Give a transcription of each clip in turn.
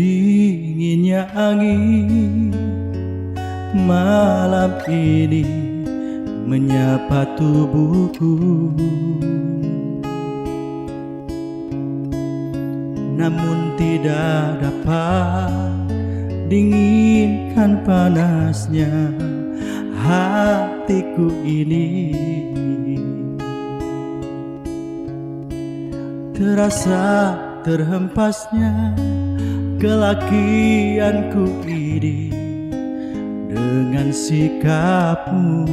Dinginnya angin malam ini menyapa tubuhku, namun tidak dapat dinginkan panasnya hatiku ini. Terasa terhempasnya kelakianku ini dengan sikapmu.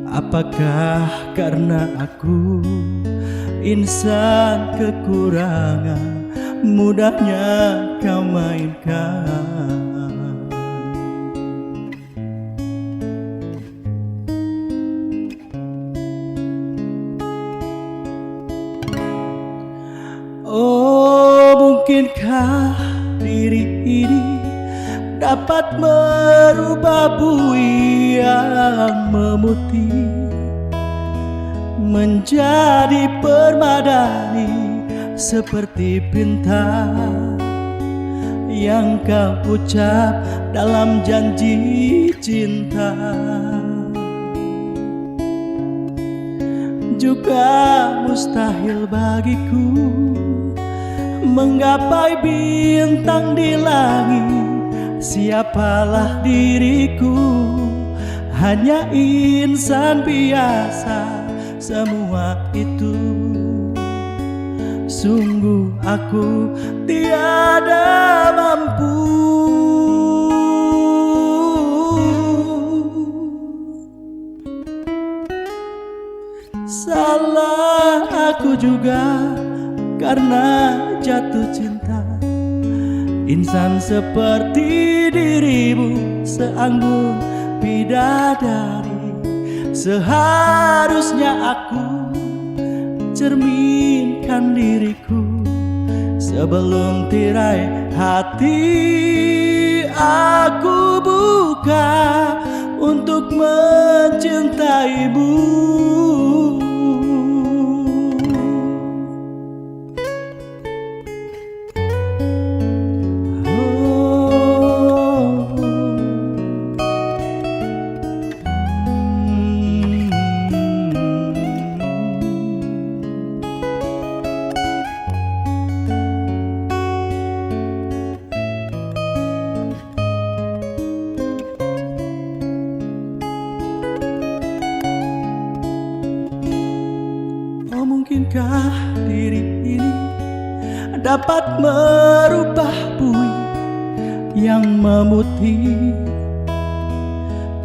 Apakah karena aku insan kekurangan, mudahnya kau mainkan? Oh, mungkinkah diri ini dapat merubah bui yang memutih menjadi permadani seperti bintang yang kau ucap dalam janji cinta. Juga mustahil bagiku menggapai bintang di langit. Siapalah diriku, hanya insan biasa. Semua itu sungguh aku tiada mampu. Salah aku juga karena jatuh cinta. Insan seperti dirimu, seanggun bidadari. Seharusnya aku cerminkan diriku sebelum tirai hati aku buka untuk mencintaimu. Mungkinkah diri ini dapat merubah bui yang memutih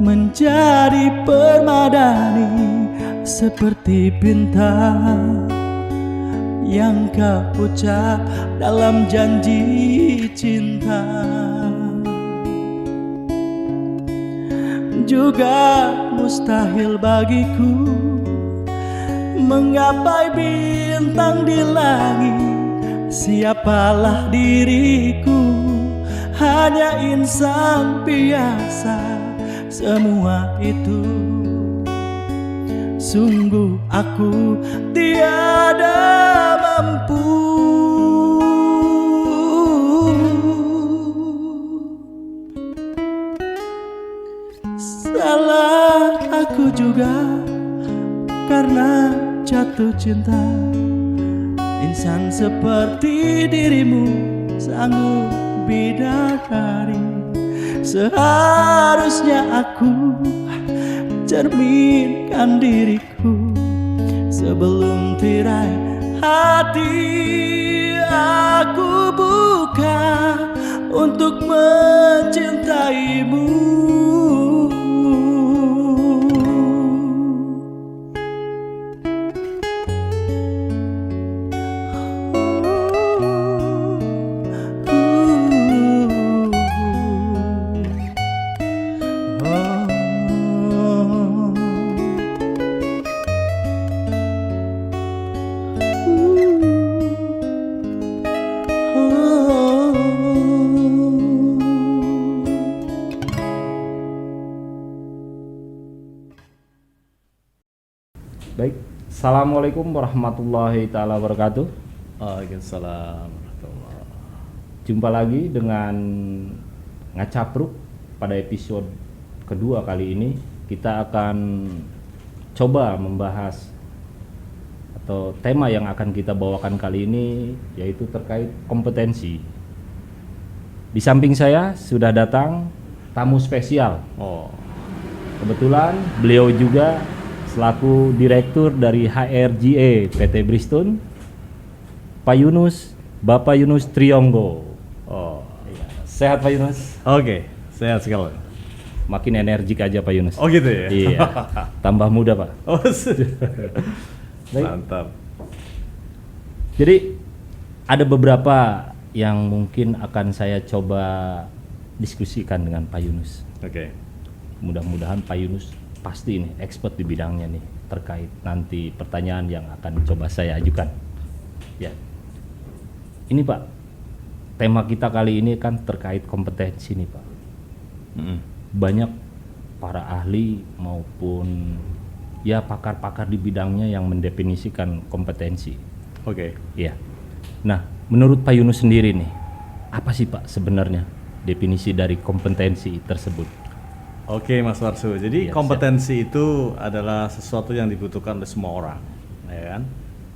menjadi permadani seperti bintang yang kau ucap dalam janji cinta. Juga mustahil bagiku menggapai bintang di langit. Siapalah diriku, hanya insan biasa. Semua itu sungguh aku tiada mampu. Salah aku juga karena jatuh cinta. Insan seperti dirimu, sanggup bidadari. Seharusnya aku cerminkan diriku sebelum tirai hati aku buka untuk mencintaimu. Baik, Assalamualaikum warahmatullahi ta'ala wabarakatuh. Waalaikumsalam warahmatullahi. Jumpa lagi dengan Ngacapruk. Pada episode kedua kali ini kita akan coba membahas atau tema yang akan kita bawakan kali ini yaitu terkait kompetensi. Di samping saya sudah datang tamu spesial. Kebetulan beliau juga selaku direktur dari HRGA PT Bristol, Pak Yunus, Bapak Yunus Trionggo. Iya. Sehat Pak Yunus? Oke, sehat sekali. Makin energik aja Pak Yunus. Oh gitu ya? Iya. Tambah muda Pak. Baik. Mantap. Jadi ada beberapa yang mungkin akan saya coba diskusikan dengan Pak Yunus. Oke. Mudah-mudahan Pak Yunus pasti ini expert di bidangnya nih terkait nanti pertanyaan yang akan coba saya ajukan. Ya. Ini Pak, tema kita kali ini kan terkait kompetensi nih Pak. Banyak para ahli maupun ya pakar-pakar di bidangnya yang mendefinisikan kompetensi. Oke. Ya. Nah, menurut Pak Yunus sendiri nih, apa sih Pak sebenarnya definisi dari kompetensi tersebut? Oke Mas Warsu, jadi Ya, kompetensi itu adalah sesuatu yang dibutuhkan oleh semua orang, ya kan?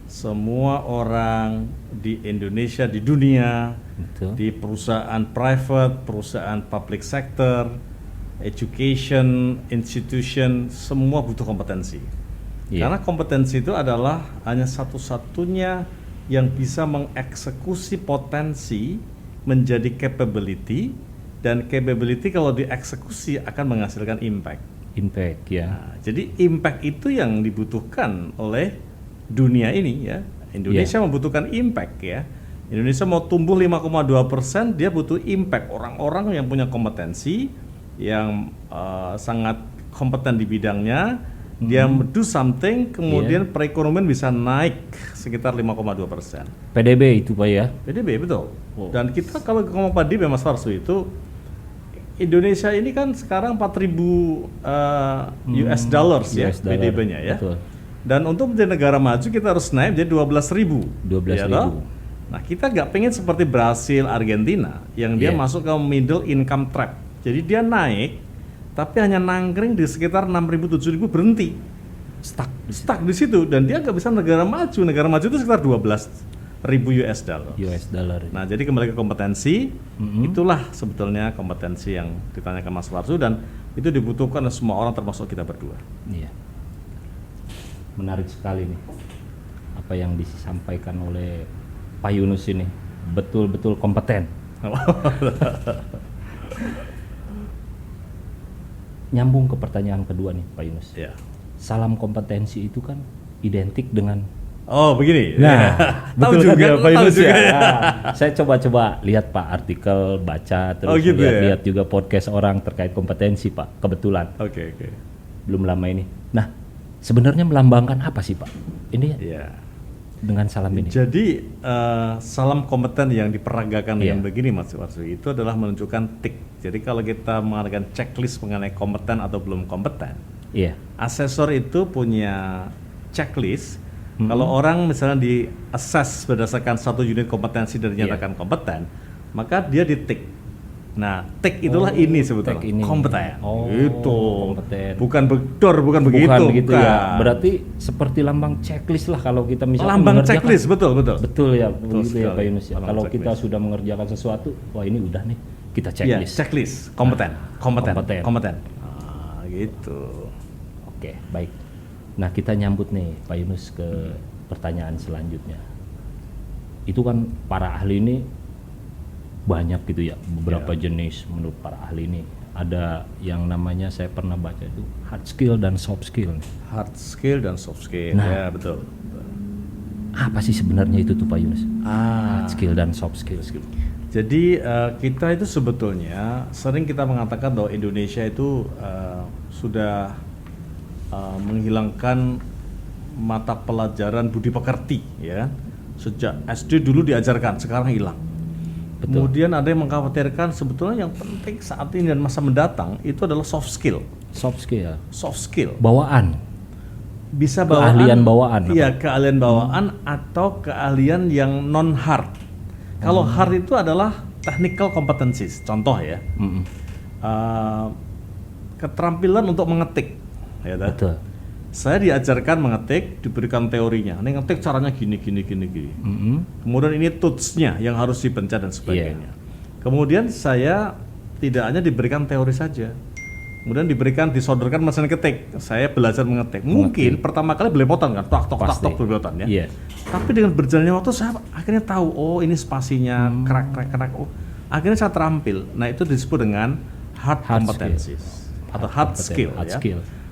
Semua orang di Indonesia, di dunia, Betul. di perusahaan private, perusahaan public sector, education, institution, semua butuh kompetensi. Iya. Karena kompetensi itu adalah hanya satu-satunya yang bisa mengeksekusi potensi menjadi capability, dan capability kalau dieksekusi akan menghasilkan impact. Impact ya. Nah, jadi impact itu yang dibutuhkan oleh dunia ini ya. Indonesia membutuhkan impact ya. Indonesia mau tumbuh 5,2%, dia butuh impact, orang-orang yang punya kompetensi, yang sangat kompeten di bidangnya, dia do something, kemudian perekonomian bisa naik sekitar 5,2%. PDB itu Pak ya. PDB betul. Dan kita kalau ngomong PDB Mas Warsu itu Indonesia ini kan sekarang 4.000 US dollars ya US dollar, PDB-nya ya. betul. Dan untuk menjadi negara maju kita harus naik jadi 12.000. 12.000. Nah kita nggak pengen seperti Brasil, Argentina yang dia masuk ke middle income trap. Jadi dia naik, tapi hanya nangkring di sekitar 6.000, 7.000 berhenti. Stuck di situ dan dia nggak bisa negara maju. Negara maju itu sekitar 12.000 US dollar. US dollar. Nah jadi kembali ke kompetensi, itulah sebetulnya kompetensi yang ditanyakan Mas Warsu dan itu dibutuhkan oleh semua orang termasuk kita berdua. Iya. Menarik sekali nih apa yang disampaikan oleh Pak Yunus ini, betul-betul kompeten. Nyambung ke pertanyaan kedua nih Pak Yunus. Ya. Salam kompetensi itu kan identik dengan Begini. Nah, tahu betul juga, kan ya, Pak tahu Yunus juga. ya. Nah, saya coba-coba lihat Pak artikel, baca terus gitu ya? lihat juga podcast orang terkait kompetensi Pak. Kebetulan Oke. belum lama ini. Nah, sebenarnya melambangkan apa sih Pak? Ini Ya. dengan salam ini. Jadi salam kompeten yang diperagakan Iya. yang begini Mas Warsu itu adalah menunjukkan tik. Jadi kalau kita mengadakan checklist mengenai kompeten atau belum kompeten, Iya. asesor itu punya checklist. Kalau orang misalnya di assess berdasarkan satu unit kompetensi dan dinyatakan kompeten, maka dia di tik. Nah, tik itulah ini sebetulnya tik ini. kompeten. Oh, Itu kompeten. bukan bukan begitu. Bukan begitu ya. Bukan. Berarti seperti lambang checklist lah kalau kita misalnya lambang mengerjakan. checklist, betul. Betul ya, begitu ya sekali. Pak Yunus ya. Lambang Kalau checklist. kita sudah mengerjakan sesuatu, wah ini udah nih kita Iya, checklist. checklist, kompeten. Kompeten. Gitu. Oke, baik. Nah, kita nyambut nih Pak Yunus ke pertanyaan selanjutnya. Itu kan para ahli ini banyak gitu ya, beberapa jenis menurut para ahli ini. Ada yang namanya saya pernah baca itu hard skill dan soft skill. Hard skill dan soft skill. Nah. Ya, betul. Apa sih sebenarnya itu tuh Pak Yunus? Hard skill dan soft skill. Jadi kita itu sebetulnya sering kita mengatakan bahwa Indonesia itu sudah menghilangkan mata pelajaran budi pekerti, ya. Sejak SD dulu diajarkan, sekarang hilang. Betul. Kemudian ada yang mengkhawatirkan sebetulnya yang penting saat ini dan masa mendatang itu adalah soft skill. Soft skill. Soft skill. Bawaan. bisa Keahlian bawaan Iya, keahlian bawaan atau keahlian yang non hard. Kalau hard itu adalah technical competencies. Contoh ya, keterampilan untuk mengetik. Ya, Betul. saya diajarkan mengetik, diberikan teorinya. Ini ngetik caranya gini. Kemudian ini tools-nya yang harus dipencet dan sebagainya. Kemudian saya tidak hanya diberikan teori saja. Kemudian disodorkan mesin ketik. Saya belajar mengetik. Mungkin pertama kali belepotan kan, tok belepotan ya. Iya. Tapi dengan berjalannya waktu saya akhirnya tahu, oh ini spasinya, kerak. Oh, akhirnya saya terampil. Nah itu disebut dengan hard competencies atau hard skill.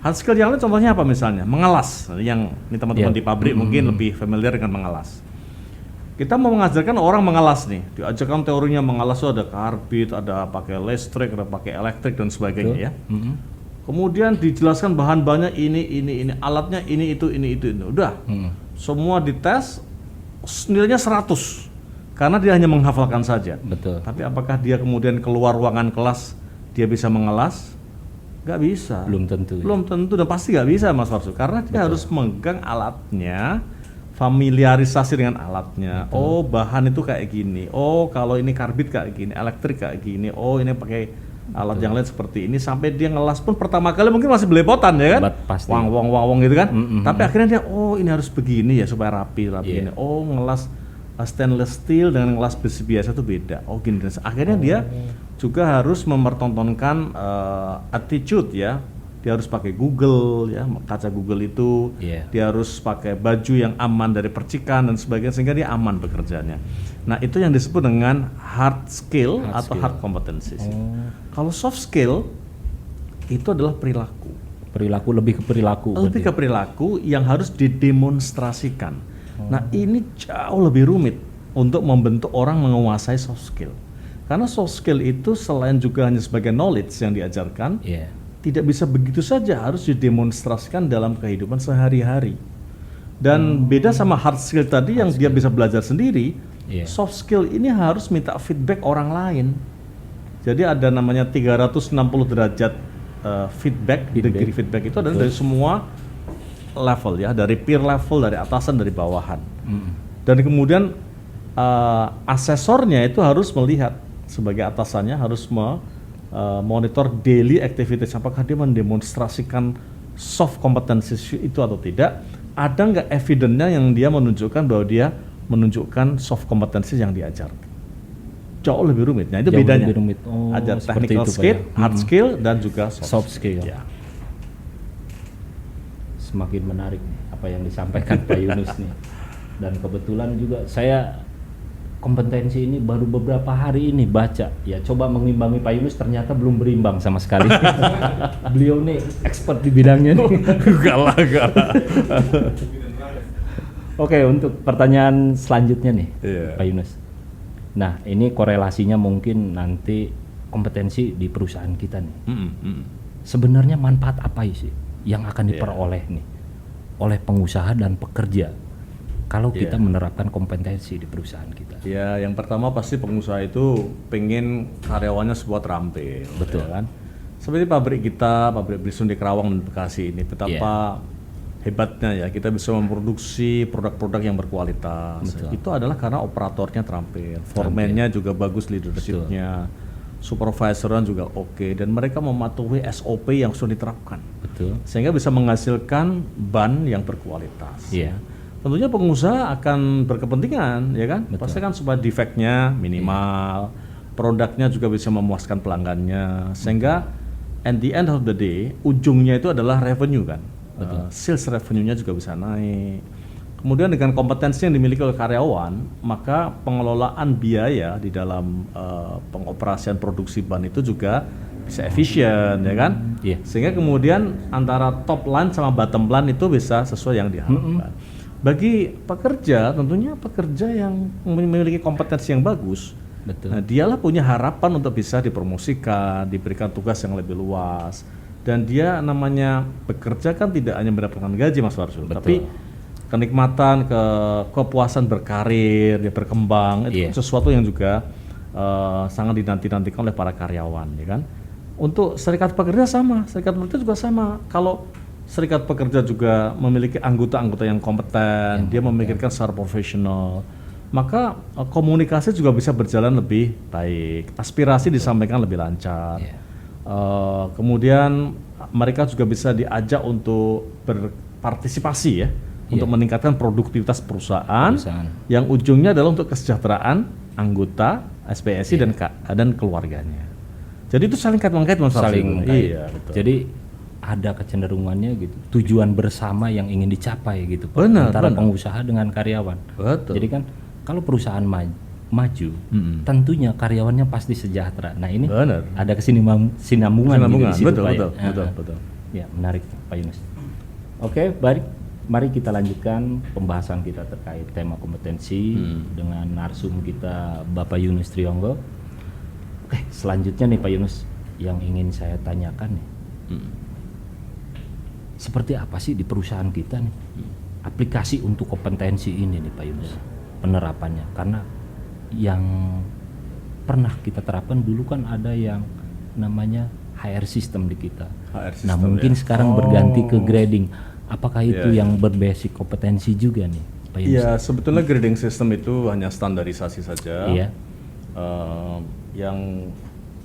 Hard skill yang lain contohnya apa misalnya? Mengelas. Yang ini teman-teman di pabrik mungkin lebih familiar dengan mengelas. Kita mau mengajarkan orang mengelas nih, diajarkan teorinya mengelas itu ada karbit, ada pakai listrik, ada pakai elektrik dan sebagainya ya. Kemudian dijelaskan bahan-bahannya ini, alatnya ini itu. Udah, semua dites, nilainya 100 karena dia hanya menghafalkan saja. Betul. Tapi apakah dia kemudian keluar ruangan kelas dia bisa mengelas? Gak bisa. Belum tentu. Belum tentu dan pasti gak bisa Mas Farsu karena dia harus memegang alatnya, familiarisasi dengan alatnya. Oh bahan itu kayak gini. Oh kalau ini karbit kayak gini, elektrik kayak gini. Oh ini pakai alat yang lain seperti ini. Sampai dia ngelas pun pertama kali mungkin masih belepotan ya kan? Pasti. Wang gitu kan. Tapi akhirnya dia oh ini harus begini ya supaya rapi ini. Oh ngelas stainless steel dengan ngelas besi biasa itu beda. Oh gini. Akhirnya dia juga harus mempertontonkan attitude ya. Dia harus pakai Google ya, kaca Google itu. Dia harus pakai baju yang aman dari percikan dan sebagainya sehingga dia aman bekerjanya. Nah, itu yang disebut dengan hard skill atau hard competencies. Kalau soft skill itu adalah perilaku. Lebih ke perilaku yang harus didemonstrasikan. Nah, ini jauh lebih rumit untuk membentuk orang menguasai soft skill. Karena soft skill itu selain juga hanya sebagai knowledge yang diajarkan, tidak bisa begitu saja, harus didemonstrasikan dalam kehidupan sehari-hari. Dan beda sama hard skill tadi yang dia bisa belajar sendiri, soft skill ini harus minta feedback orang lain. Jadi ada namanya 360 derajat feedback, degree feedback itu adalah dari semua level ya, dari peer level, dari atasan, dari bawahan. Dan kemudian asesornya itu harus melihat sebagai atasannya harus monitor daily activities, apakah dia mendemonstrasikan soft competencies itu atau tidak. Ada nggak evidence-nya yang dia menunjukkan bahwa dia menunjukkan soft competencies yang diajar. Jauh lebih rumit. Nah itu bedanya. Ajar technical skill, hard skill dan juga soft skill. Ya. Semakin menarik nih apa yang disampaikan Pak Yunus nih. Dan kebetulan juga saya kompetensi ini baru beberapa hari ini baca ya, coba mengimbangi Pak Yunus, ternyata belum berimbang sama sekali. Beliau nih expert di bidangnya nih. Enggak lah. Oke, untuk pertanyaan selanjutnya nih Pak Yunus. Nah ini korelasinya mungkin nanti kompetensi di perusahaan kita nih. Sebenarnya manfaat apa sih yang akan diperoleh nih oleh pengusaha dan pekerja kalau kita menerapkan kompetensi di perusahaan kita? Ya, yang pertama pasti pengusaha itu pengen karyawannya sebuah terampil. Betul ya kan? Seperti pabrik kita, pabrik Brisun di Kerawang dan Bekasi ini, betapa hebatnya ya kita bisa memproduksi produk-produk yang berkualitas. Itu adalah karena operatornya terampil, foreman-nya juga bagus, leadership-nya, supervisornya juga oke, dan mereka mematuhi SOP yang sudah diterapkan. Sehingga bisa menghasilkan ban yang berkualitas. Tentunya pengusaha akan berkepentingan, ya kan? Pasti kan supaya defeknya minimal, produknya juga bisa memuaskan pelanggannya, sehingga at the end of the day, ujungnya itu adalah revenue kan? Sales revenue-nya juga bisa naik. Kemudian dengan kompetensi yang dimiliki oleh karyawan, maka pengelolaan biaya di dalam pengoperasian produksi ban itu juga bisa efisien, ya kan? Sehingga kemudian antara top line sama bottom line itu bisa sesuai yang diharapkan. Bagi pekerja, tentunya pekerja yang memiliki kompetensi yang bagus, nah dialah punya harapan untuk bisa dipromosikan, diberikan tugas yang lebih luas, dan dia namanya bekerja kan tidak hanya mendapatkan gaji Mas Farsul, tapi kenikmatan, kepuasan berkarir, dia berkembang, itu sesuatu yang juga sangat dinanti-nantikan oleh para karyawan, ya kan? Untuk serikat pekerja sama, serikat pekerja juga sama. Kalau Serikat Pekerja juga memiliki anggota-anggota yang kompeten, dia memikirkan secara profesional, maka komunikasi juga bisa berjalan lebih baik, aspirasi disampaikan lebih lancar. Kemudian mereka juga bisa diajak untuk berpartisipasi ya, untuk meningkatkan produktivitas perusahaan, yang ujungnya adalah untuk kesejahteraan anggota SPSI dan keluarganya. Jadi itu saling kait-mengkait masalah. Iya, betul. Jadi ada kecenderungannya gitu, tujuan bersama yang ingin dicapai gitu, Pak, benar, antara pengusaha dengan karyawan. Betul. Jadi kan kalau perusahaan maju, tentunya karyawannya pasti sejahtera. Nah ini ada kesinambungan gitu di situ, Pak. Betul. Ya, menarik Pak Yunus. Oke, baik. Mari kita lanjutkan pembahasan kita terkait tema kompetensi dengan narsum kita Bapak Yunus Triyonggo. Oke, selanjutnya nih Pak Yunus, yang ingin saya tanyakan nih, seperti apa sih di perusahaan kita nih aplikasi untuk kompetensi ini nih Pak Yunus, penerapannya? Karena yang pernah kita terapkan dulu kan ada yang namanya HR system di kita. Nah mungkin sekarang berganti ke grading. Apakah itu yang berbasis kompetensi juga nih Pak Yunus? Iya, sebetulnya grading system itu hanya standarisasi saja. Iya. Yang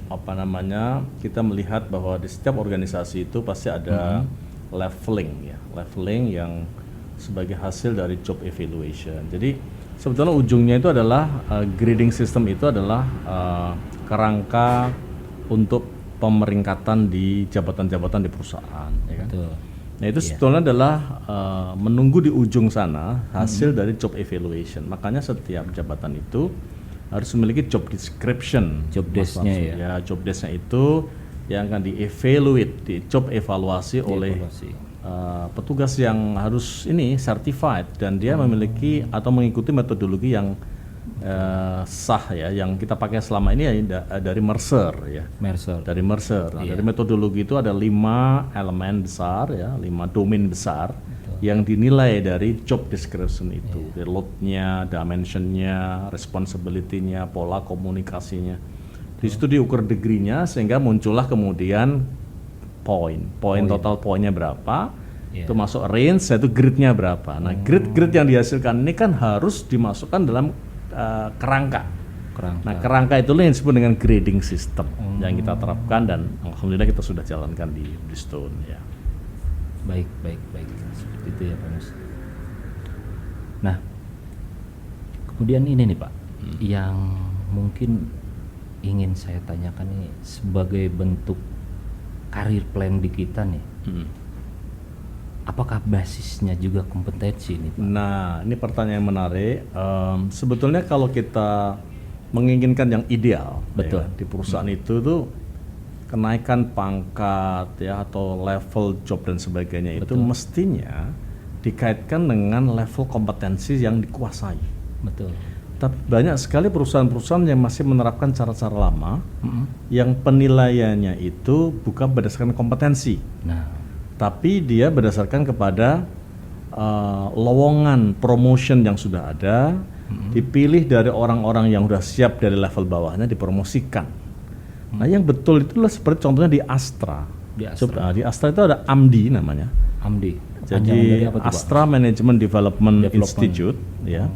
apa namanya, kita melihat bahwa di setiap organisasi itu pasti ada leveling yang sebagai hasil dari job evaluation. Jadi sebetulnya ujungnya itu adalah grading system itu adalah kerangka untuk pemeringkatan di jabatan-jabatan di perusahaan, ya kan? Betul. Nah itu sebetulnya adalah menunggu di ujung sana hasil dari job evaluation. Makanya setiap jabatan itu harus memiliki job description, job desk-nya ya. Job desk-nya itu yang akan di-evaluate, di job evaluasi oleh petugas yang harus ini certified dan dia memiliki atau mengikuti metodologi yang sah ya, yang kita pakai selama ini ya dari Mercer ya. Dari Mercer. Nah, dari metodologi itu ada 5 elemen besar ya, 5 domain besar yang dinilai dari job description itu, dari load-nya, dimension-nya, responsibility-nya, pola komunikasinya. Di situ diukur degree-nya sehingga muncullah kemudian poin total poinnya berapa, itu masuk range, itu grade-nya berapa. Nah, grade-grade yang dihasilkan ini kan harus dimasukkan dalam kerangka. Nah, kerangka itulah yang disebut dengan grading system yang kita terapkan dan alhamdulillah kita sudah jalankan di Bridgestone ya. Baik. Seperti itu ya Pak Yunus. Nah, kemudian ini nih Pak, yang mungkin ingin saya tanyakan nih sebagai bentuk karir plan di kita nih. Apakah basisnya juga kompetensi ini Pak? Nah, ini pertanyaan yang menarik. Sebetulnya kalau kita menginginkan yang ideal betul ya, di perusahaan itu tuh kenaikan pangkat ya atau level job dan sebagainya itu mestinya dikaitkan dengan level kompetensi yang dikuasai. Betul. Tapi banyak sekali perusahaan-perusahaan yang masih menerapkan cara-cara lama yang penilaiannya itu bukan berdasarkan kompetensi. Tapi dia berdasarkan kepada lowongan promotion yang sudah ada, dipilih dari orang-orang yang sudah siap dari level bawahnya dipromosikan. Nah yang betul itulah seperti contohnya di Astra. Di Astra itu ada AMDI namanya. AMDI. Jadi Astra Management Development Institute ya.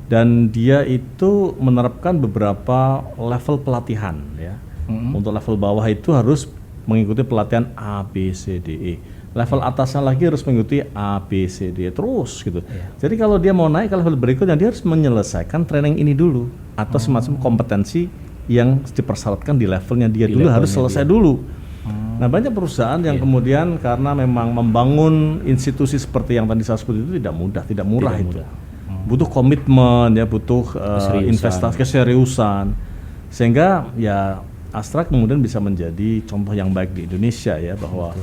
Dan dia itu menerapkan beberapa level pelatihan ya. Untuk level bawah itu harus mengikuti pelatihan A, B, C, D, E. Level atasnya lagi harus mengikuti A, B, C, D terus gitu. Jadi kalau dia mau naik ke level berikutnya dia harus menyelesaikan training ini dulu atau semacam kompetensi yang dipersyaratkan di levelnya dia dulu harus selesai dulu. Nah banyak perusahaan yang kemudian karena memang membangun institusi seperti yang tadi saya sebut itu tidak mudah, tidak murah itu. Butuh komitmen ya, butuh investasi, keseriusan. Sehingga ya Astra kemudian bisa menjadi contoh yang baik di Indonesia ya, bahwa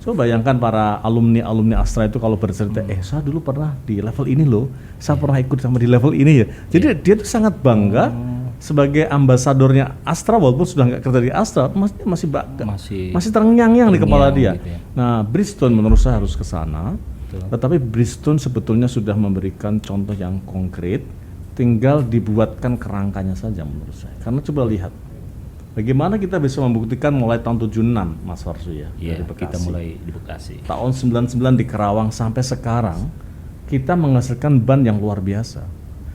coba bayangkan para alumni Astra itu kalau bercerita, saya dulu pernah di level ini loh, saya pernah ikut sama di level ini ya. Jadi dia tuh sangat bangga sebagai ambasadornya Astra, walaupun sudah nggak kerja di Astra, masih terngiang-ngiang di kepala dia. Gitu ya. Nah, Bridgestone menurut saya harus ke sana. Tetapi Bridgestone sebetulnya sudah memberikan contoh yang konkret, tinggal dibuatkan kerangkanya saja menurut saya. Karena coba lihat, Bagaimana kita bisa membuktikan mulai tahun 76 Mas Warsu ya, Iya, dari Bekasi. kita mulai di Bekasi. Tahun 99 di Kerawang sampai sekarang kita menghasilkan ban yang luar biasa.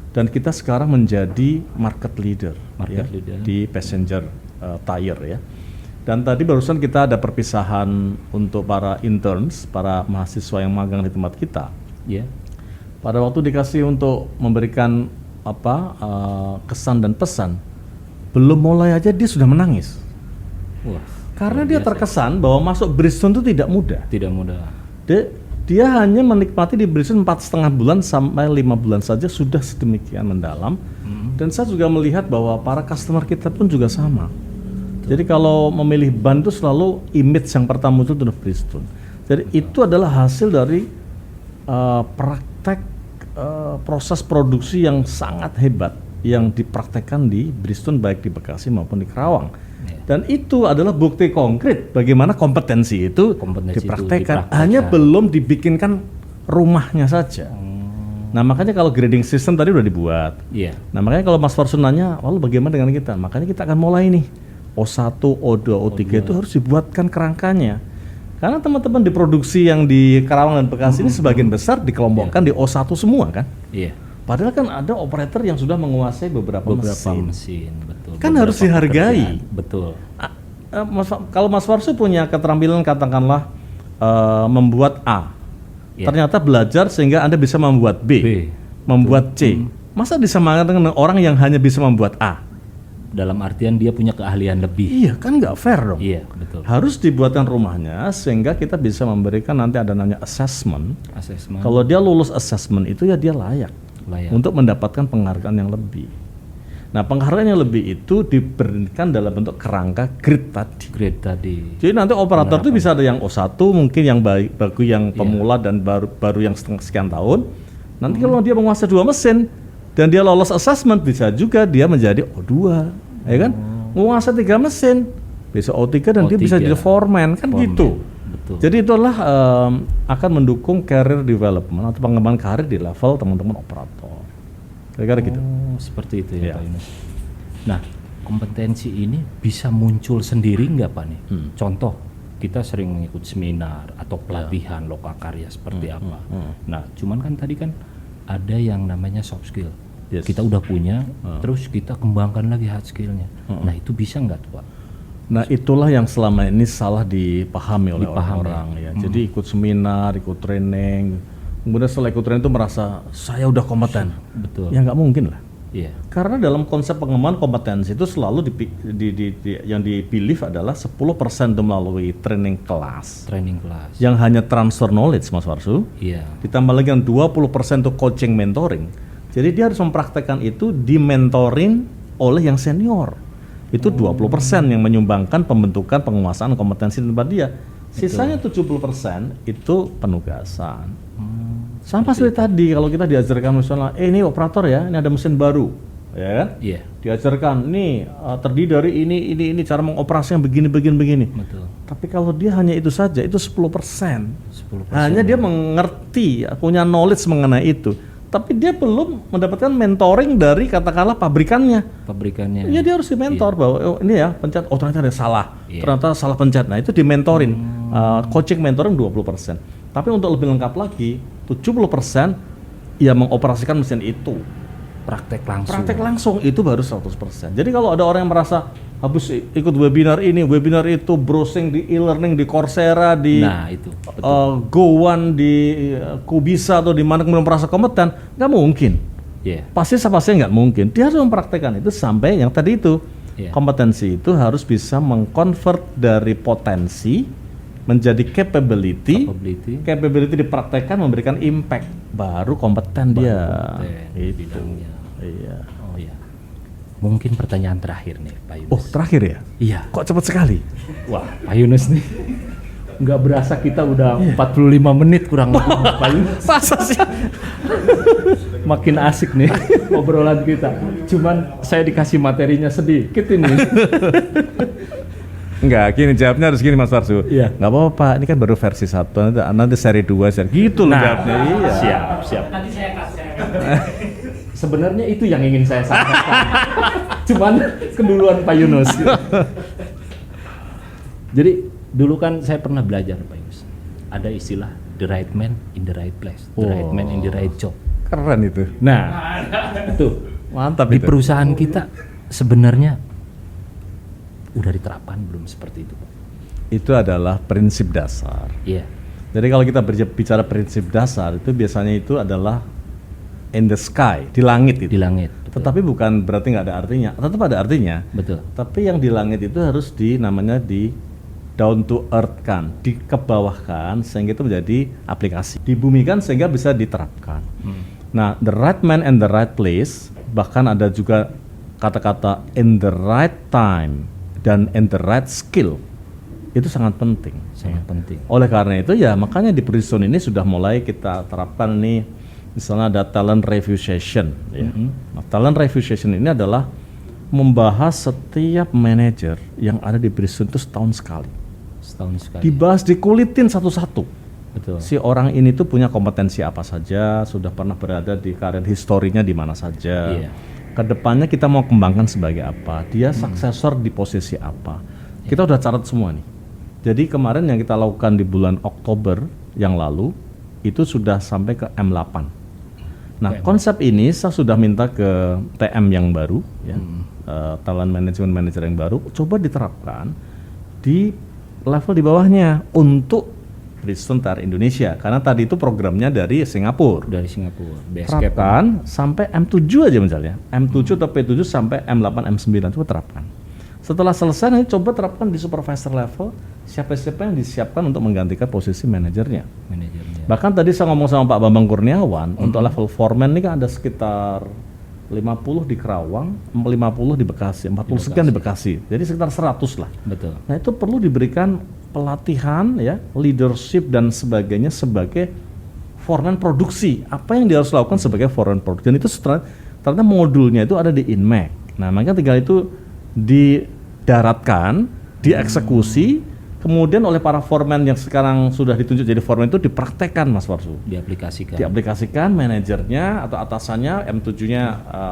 Dan kita sekarang menjadi market leader, Market leader. di passenger tire ya. Dan tadi barusan kita ada perpisahan untuk para interns, para mahasiswa yang magang di tempat kita. Iya. Pada waktu dikasih untuk memberikan kesan dan pesan, belum mulai aja dia sudah menangis. Wah, Karena dia terkesan bahwa masuk Bristol itu tidak mudah. tidak mudah. Dia hanya menikmati di Bristol 4,5 bulan sampai 5 bulan saja sudah sedemikian mendalam. Dan saya juga melihat bahwa para customer kita pun juga sama. Jadi kalau memilih ban itu selalu image yang pertama muncul itu Bristol. Jadi itu adalah hasil dari praktek proses produksi yang sangat hebat yang dipraktekkan di Bristol baik di Bekasi maupun di Kerawang. Dan itu adalah bukti konkret bagaimana kompetensi itu dipraktekkan. Hanya belum dibikinkan rumahnya saja. Nah makanya kalau grading system tadi udah dibuat. Iya. Nah makanya kalau Mas Farsun nanya, lalu bagaimana dengan kita? Makanya kita akan mulai nih. O1, O2, O3 itu harus dibuatkan kerangkanya. Karena teman-teman di produksi yang di Kerawang dan Bekasi ini sebagian besar dikelompokkan di O1 semua kan? Iya. Padahal kan ada operator yang sudah menguasai beberapa mesin. Betul. Kan harus dihargai. Betul. Kalau Mas Farsu punya keterampilan katakanlah membuat A, ternyata belajar sehingga Anda bisa membuat B. Membuat C. Masa disamakan dengan orang yang hanya bisa membuat A? Dalam artian dia punya keahlian lebih. Iya, kan nggak fair dong. Iya, betul. Harus dibuatkan rumahnya sehingga kita bisa memberikan nanti ada namanya assessment. Assessment. Kalau dia lulus assessment itu ya dia layak untuk mendapatkan penghargaan yang lebih. Nah, penghargaan yang lebih itu diberikan dalam bentuk kerangka grade tadi. Grade tadi. Jadi nanti operator itu bisa ada yang O1 mungkin yang bagi yang pemula dan baru yang sekian tahun. Nanti kalau dia menguasai 2 mesin dan dia lolos assessment bisa juga dia menjadi O2, ya kan? Menguasai 3 mesin bisa O3 dan dia bisa jadi foreman kan gitu. Betul. Jadi itu adalah akan mendukung career development atau pengembangan karir di level teman-teman operator. Kira-kira gitu. Seperti itu ya Pak Yunus. Nah, kompetensi ini bisa muncul sendiri nggak Pak nih? Contoh, kita sering mengikut seminar atau pelatihan lokakarya seperti apa. Nah, cuman kan tadi kan ada yang namanya soft skill. Kita udah punya, terus kita kembangkan lagi hard skillnya. Nah, itu bisa nggak tuh Pak? Nah, itulah yang selama ini salah dipahami oleh orang-orang ya. Jadi ikut seminar, ikut training, kemudian setelah ikut training itu merasa saya udah kompeten. Betul. Ya nggak mungkin lah. Iya. Karena dalam konsep pengembangan kompetensi itu selalu yang dipilih adalah 10% itu melalui training kelas. Training kelas. Yang hanya transfer knowledge Mas Warsu. Iya. Ditambah lagi yang 20% itu coaching mentoring. Jadi dia harus mempraktekkan itu di mentoring oleh yang senior. Itu 20% yang menyumbangkan pembentukan penguasaan kompetensi di tempat dia. Sisanya 70% itu penugasan. Sama seperti tadi kalau kita diajarkan misalnya, ini operator ya, ini ada mesin baru, ya kan? Iya. Diajarkan, ini terdiri dari ini cara mengoperasikan begini. Betul. Tapi kalau dia hanya itu saja, itu 10%. 10%. Hanya dia mengerti, punya knowledge mengenai itu. Tapi dia belum mendapatkan mentoring dari katakanlah pabrikannya. Pabrikannya. Iya, dia harus dimentor bahwa ini ya pencet, ternyata ada salah. Ternyata salah pencet. Nah, itu dimentorin. Coaching mentoring 20%. Tapi untuk lebih lengkap lagi, 70% ya mengoperasikan mesin itu. Praktek langsung. Praktek langsung itu baru 100%. Jadi kalau ada orang yang merasa habis ikut webinar itu, browsing di e-learning di Coursera, di itu Go1, di Kubisa atau di mana kemudian merasa kompeten, nggak mungkin. Pasti nggak mungkin. Dia harus mempraktekkan itu sampai yang tadi itu. Kompetensi itu harus bisa mengkonvert dari potensi menjadi capability dipraktekkan memberikan impact, baru kompeten dia. Itu. Iya. Oh iya. Mungkin pertanyaan terakhir nih Pak Yunus. Oh terakhir ya? Iya. Kok cepat sekali? Wah Pak Yunus nih nggak berasa kita udah 45 menit kurang lebih Pak Yunus. Masa sih? Makin asik nih obrolan kita. Cuman saya dikasih materinya sedikit ini. Enggak, gini jawabnya harus gini Mas Farsu. Iya. Nggak apa-apa Pak, ini kan baru versi 1, nanti seri 2, gitu loh jawabnya. Iya. Siap. Nanti saya kasih. Sebenarnya itu yang ingin saya sampaikan. Cuman keduluan Pak Yunus. Jadi dulu kan saya pernah belajar Pak Yunus. Ada istilah the right man in the right place, the right man in the right job. Keren itu. Nah, itu Mantap di itu. perusahaan kita sebenarnya udah diterapkan belum seperti itu, Pak? Itu adalah prinsip dasar. Iya, Jadi kalau kita bicara prinsip dasar itu biasanya itu adalah in the sky, di langit itu. di langit. Betul. Tetapi bukan berarti nggak ada artinya, tetap ada artinya. Betul. Tapi yang di langit itu harus namanya di down to earth kan, dikebawahkan sehingga itu menjadi aplikasi, dibumikan sehingga bisa diterapkan. Nah, the right man and the right place, bahkan ada juga kata-kata in the right time dan in the right skill, itu sangat penting. Sangat penting. Oleh karena itu ya makanya di Prison ini sudah mulai kita terapkan nih, misalnya ada talent review session. Ya. Nah, talent review session ini adalah membahas setiap manajer yang ada di Prison itu setahun sekali. Setahun sekali. Dibahas, dikulitin satu-satu. Betul. Si orang ini tuh punya kompetensi apa saja, sudah pernah berada di karir historinya di mana saja. Iya. Kedepannya kita mau kembangkan sebagai apa, dia suksesor di posisi apa. Kita udah catat semua nih. Jadi kemarin yang kita lakukan di bulan Oktober yang lalu itu sudah sampai ke M8. Nah, konsep ini saya sudah minta ke TM yang baru, ya, talent management manager yang baru, coba diterapkan di level di bawahnya untuk Bridgestone Tire Indonesia. Karena tadi itu programnya dari Singapura. Dari Singapura. Basecap. Terapkan sampai M7 aja misalnya, M7 atau P7 sampai M8, M9, coba terapkan. Setelah selesai nanti coba terapkan di supervisor level, siapa-siapa yang disiapkan untuk menggantikan posisi manajernya. Manajernya. Bahkan tadi saya ngomong sama Pak Bambang Kurniawan, untuk level foreman ini kan ada sekitar 50 di Kerawang, 50 di Bekasi, 40 sekian di Bekasi. Jadi sekitar 100 lah. Betul. Nah, itu perlu diberikan pelatihan ya, leadership dan sebagainya sebagai foreman produksi. Apa yang dia harus lakukan sebagai foreman produksi. Dan itu ternyata modulnya itu ada di INMEC. Nah, makanya tinggal itu didaratkan, dieksekusi, kemudian oleh para foreman yang sekarang sudah ditunjuk jadi foreman itu dipraktekkan, Mas Warsu. Diaplikasikan. Diaplikasikan, manajernya atau atasannya, M7-nya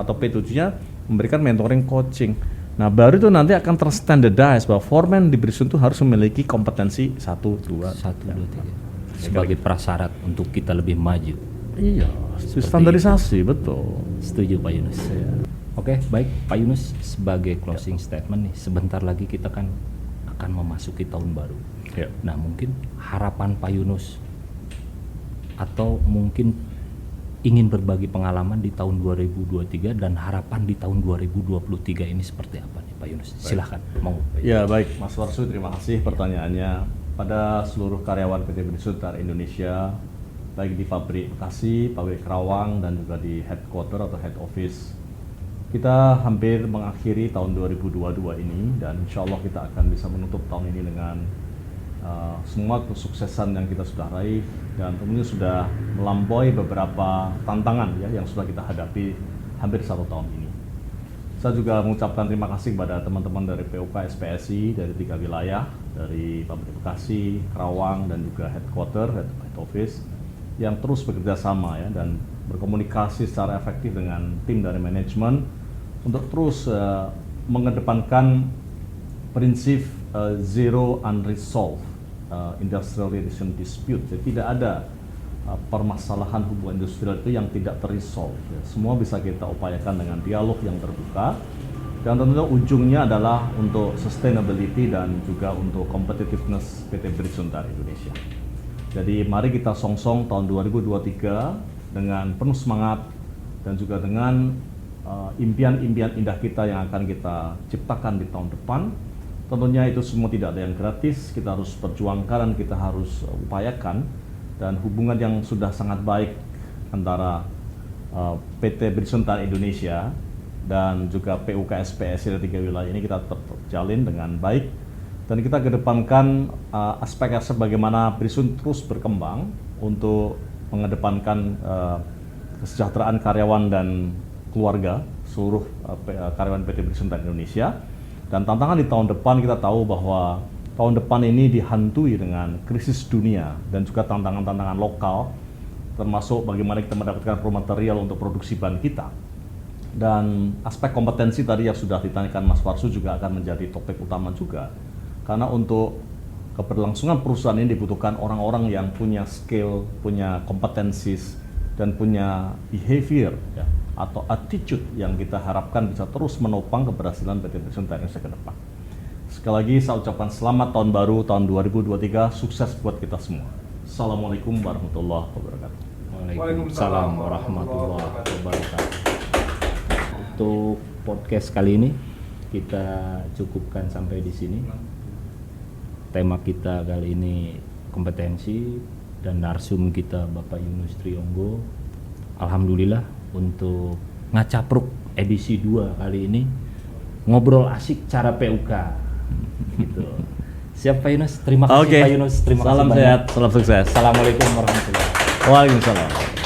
atau P7-nya memberikan mentoring coaching. Nah, baru itu nanti akan terstandardize bahwa foreman di Bridgestone itu harus memiliki kompetensi 1, 2, 1, 2, 3. Sebagai prasyarat untuk kita lebih maju. Iya, standarisasi, betul. Setuju Pak Yunus. Oke, baik Pak Yunus, sebagai closing statement nih, sebentar lagi kita kan akan memasuki tahun baru. Ya. Nah, mungkin harapan Pak Yunus atau mungkin ingin berbagi pengalaman di tahun 2023 dan harapan di tahun 2023 ini seperti apa nih Pak Yunus? Silahkan, mau. Ya, baik Mas Warsu, terima kasih pertanyaannya. Pada seluruh karyawan PT Bridgestone Tire Indonesia, baik di pabrik Bekasi, pabrik Kerawang, dan juga di headquarter atau head office, kita hampir mengakhiri tahun 2022 ini, dan insya Allah kita akan bisa menutup tahun ini dengan semua kesuksesan yang kita sudah raih, dan tentunya sudah melampaui beberapa tantangan ya yang sudah kita hadapi hampir 1 tahun ini. Saya juga mengucapkan terima kasih kepada teman-teman dari PUK SPSI dari 3 wilayah, dari pabrik Bekasi, Kerawang, dan juga headquarter, head office, yang terus bekerja sama ya dan berkomunikasi secara efektif dengan tim dari manajemen untuk terus mengedepankan prinsip zero unresolved industrial relation dispute. Jadi tidak ada permasalahan hubungan industrial itu yang tidak terresolve. Ya. Semua bisa kita upayakan dengan dialog yang terbuka, dan tentunya ujungnya adalah untuk sustainability dan juga untuk competitiveness PT Bridgestone Tire Indonesia. Jadi mari kita songsong tahun 2023 dengan penuh semangat dan juga dengan impian-impian indah kita yang akan kita ciptakan di tahun depan. Tentunya itu semua tidak ada yang gratis, kita harus perjuangkan dan kita harus upayakan, dan hubungan yang sudah sangat baik antara PT Bridgestone Tire Indonesia dan juga PUK SPSI dari 3 wilayah ini kita tetap terjalin dengan baik, dan kita kedepankan aspek-aspek bagaimana Bridgestone terus berkembang untuk mengedepankan kesejahteraan karyawan dan keluarga seluruh karyawan PT Bridgestone Tire Indonesia. Dan tantangan di tahun depan, kita tahu bahwa tahun depan ini dihantui dengan krisis dunia dan juga tantangan-tantangan lokal, termasuk bagaimana kita mendapatkan raw material untuk produksi ban kita. Dan aspek kompetensi tadi yang sudah ditanyakan Mas Farsu juga akan menjadi topik utama juga. Karena untuk keberlangsungan perusahaan ini dibutuhkan orang-orang yang punya skill, punya kompetensi, dan punya behavior ya, atau attitude yang kita harapkan bisa terus menopang keberhasilan PT Indonesia Indonesia ke depan. Sekali lagi saya ucapkan selamat tahun baru tahun 2023, sukses buat kita semua. Assalamualaikum warahmatullahi wabarakatuh. Waalaikumsalam warahmatullahi wabarakatuh. Untuk podcast kali ini kita cukupkan sampai di sini. Tema kita kali ini kompetensi dan narsum kita Bapak Yunus Triyonggo. Alhamdulillah untuk Ngacapruk edisi 2 kali ini ngobrol asik cara PUK gitu. Siap Pak Yunus, terima kasih Pak Yunus, terima kasih salam banyak. sehat, salam sukses. Assalamualaikum warahmatullahi wabarakatuh. Waalaikumsalam.